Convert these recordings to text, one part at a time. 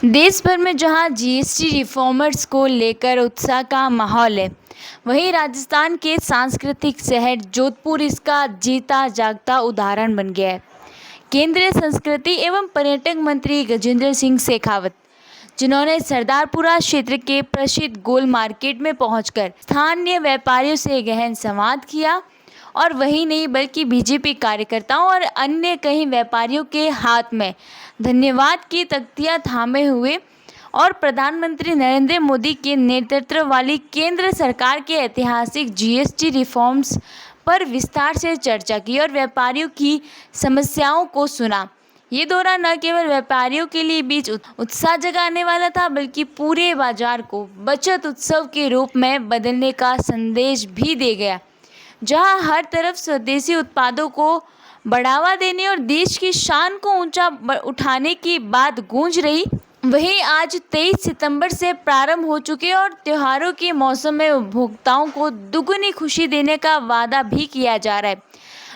देश भर में जहां जीएसटी रिफॉर्मर्स को लेकर उत्साह का माहौल है, वहीं राजस्थान के सांस्कृतिक शहर जोधपुर इसका जीता जागता उदाहरण बन गया है। केंद्रीय संस्कृति एवं पर्यटन मंत्री गजेंद्र सिंह शेखावत, जिन्होंने सरदारपुरा क्षेत्र के प्रसिद्ध गोल मार्केट में पहुंचकर स्थानीय व्यापारियों से गहन संवाद किया और वही नहीं बल्कि बीजेपी कार्यकर्ताओं और अन्य कई व्यापारियों के हाथ में धन्यवाद की तख्तियां थामे हुए और प्रधानमंत्री नरेंद्र मोदी के नेतृत्व वाली केंद्र सरकार के ऐतिहासिक जीएसटी रिफॉर्म्स पर विस्तार से चर्चा की और व्यापारियों की समस्याओं को सुना। ये दौरा न केवल व्यापारियों के लिए बीच उत्साह जगाने वाला था, बल्कि पूरे बाजार को बचत उत्सव के रूप में बदलने का संदेश भी दे गया। जहां हर तरफ स्वदेशी उत्पादों को बढ़ावा देने और देश की शान को ऊंचा उठाने की बात गूंज रही, वहीं आज 23 सितंबर से प्रारंभ हो चुके और त्योहारों के मौसम में उपभोक्ताओं को दुगनी खुशी देने का वादा भी किया जा रहा है।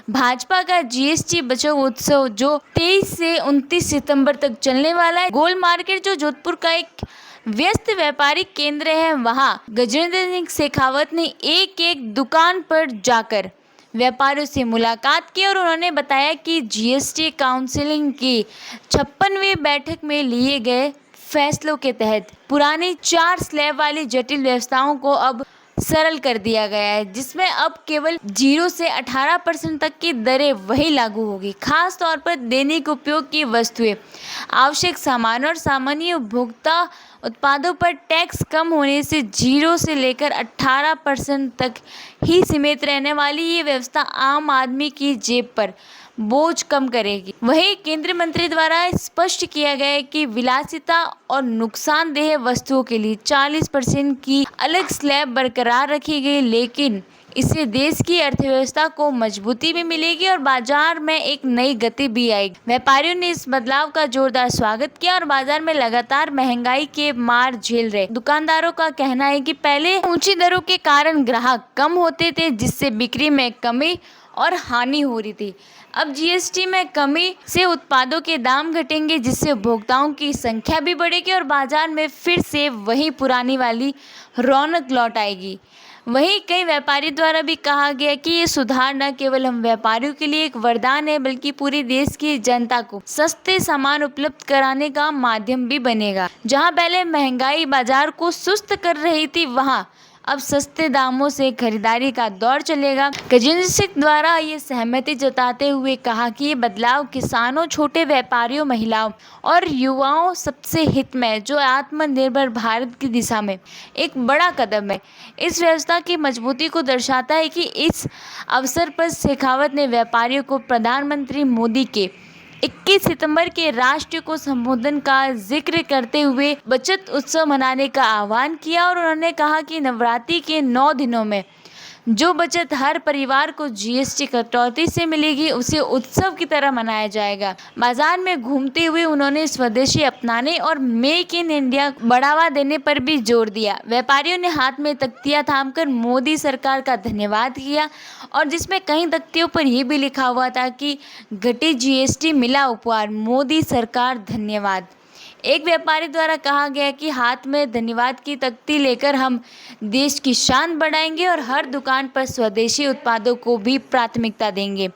भाजपा का जीएसटी बचाओ उत्सव जो 23 से 29 सितंबर तक चलने वाला है। गोल मार्केट जो जोधपुर का एक व्यस्त व्यापारिक केंद्र है, वहां गजेंद्र सिंह शेखावत ने एक एक दुकान पर जाकर व्यापारियों से मुलाकात की और उन्होंने बताया कि जीएसटी काउंसिलिंग की 56वीं बैठक में लिए गए फैसलों के तहत पुरानी 4 स्लैब वाली जटिल व्यवस्थाओं को अब सरल कर दिया गया है, जिसमें अब केवल 0 से 18% तक की दरें वही लागू होगी। खास तौर पर दैनिक उपयोग की वस्तुएं, आवश्यक सामान और सामान्य उपभोक्ता उत्पादों पर टैक्स कम होने से 0 से लेकर 18% तक ही सीमित रहने वाली ये व्यवस्था आम आदमी की जेब पर बोझ कम करेगी। वहीं केंद्रीय मंत्री द्वारा स्पष्ट किया गया है कि विलासिता और नुकसानदेह वस्तुओं के लिए 40% की अलग स्लैब बरकरार रखी गई, लेकिन इससे देश की अर्थव्यवस्था को मजबूती भी मिलेगी और बाजार में एक नई गति भी आएगी। व्यापारियों ने इस बदलाव का जोरदार स्वागत किया और बाजार में लगातार महंगाई के मार झेल रहे दुकानदारों का कहना है कि पहले ऊंची दरों के कारण ग्राहक कम होते थे, जिससे बिक्री में कमी और हानि हो रही थी। अब जीएसटी में कमी से उत्पादों के दाम घटेंगे, जिससे उपभोक्ताओं की संख्या भी बढ़ेगी और बाजार में फिर से वही पुरानी वाली रौनक लौट आएगी। वहीं कई व्यापारी द्वारा भी कहा गया कि ये सुधार न केवल हम व्यापारियों के लिए एक वरदान है, बल्कि पूरे देश की जनता को सस्ते सामान उपलब्ध कराने का माध्यम भी बनेगा। जहां पहले महंगाई बाजार को सुस्त कर रही थी, वहां अब सस्ते दामों से खरीदारी का दौर चलेगा। गजेंद्र सिंह द्वारा ये सहमति जताते हुए कहा कि ये बदलाव किसानों, छोटे व्यापारियों, महिलाओं और युवाओं सबसे हित में, जो आत्मनिर्भर भारत की दिशा में एक बड़ा कदम है। इस व्यवस्था की मजबूती को दर्शाता है कि इस अवसर पर शेखावत ने व्यापारियों को प्रधानमंत्री मोदी के 21 सितंबर के राष्ट्र को संबोधन का जिक्र करते हुए बचत उत्सव मनाने का आह्वान किया और उन्होंने कहा कि नवरात्रि के 9 दिनों में जो बचत हर परिवार को जीएसटी कटौती से मिलेगी, उसे उत्सव की तरह मनाया जाएगा। बाजार में घूमते हुए उन्होंने स्वदेशी अपनाने और मेक इन इंडिया बढ़ावा देने पर भी जोर दिया। व्यापारियों ने हाथ में तख्तियां थामकर मोदी सरकार का धन्यवाद किया और जिसमें कई तख्तियों पर यह भी लिखा हुआ था कि घटी जीएसटी मिला उपहार, मोदी सरकार धन्यवाद। एक व्यापारी द्वारा कहा गया कि हाथ में धन्यवाद की तख्ती लेकर हम देश की शान बढ़ाएंगे और हर दुकान पर स्वदेशी उत्पादों को भी प्राथमिकता देंगे।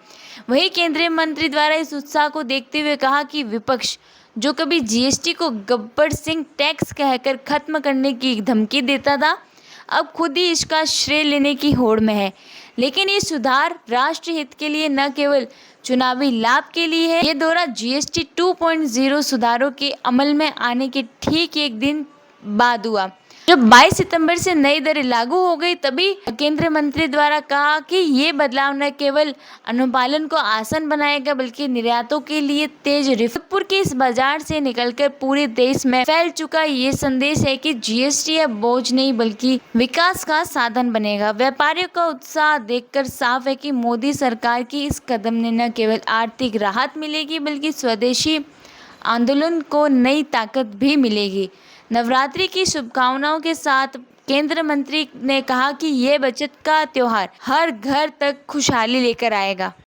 वहीं केंद्रीय मंत्री द्वारा इस उत्साह को देखते हुए कहा कि विपक्ष जो कभी जीएसटी को गब्बर सिंह टैक्स कहकर खत्म करने की धमकी देता था, अब खुद ही इसका श्रेय लेने की होड़ में है। लेकिन ये सुधार राष्ट्र हित के लिए न केवल चुनावी लाभ के लिए है। ये दौरा जीएसटी 2.0 सुधारों के अमल में आने के ठीक एक दिन बाद हुआ। जब 22 सितंबर से नई दरें लागू हो गई, तभी केंद्रीय मंत्री द्वारा कहा कि ये बदलाव न केवल अनुपालन को आसान बनाएगा, बल्कि निर्यातों के लिए तेज जोधपुर के इस बाजार से निकलकर पूरे देश में फैल चुका ये संदेश है कि जीएसटी अब बोझ नहीं बल्कि विकास का साधन बनेगा। व्यापारियों का उत्साह देखकर साफ है कि मोदी सरकार की इस कदम ने न केवल आर्थिक राहत मिलेगी, बल्कि स्वदेशी आंदोलन को नई ताकत भी मिलेगी। नवरात्रि की शुभकामनाओं के साथ केंद्रीय मंत्री ने कहा कि ये बचत का त्योहार हर घर तक खुशहाली लेकर आएगा।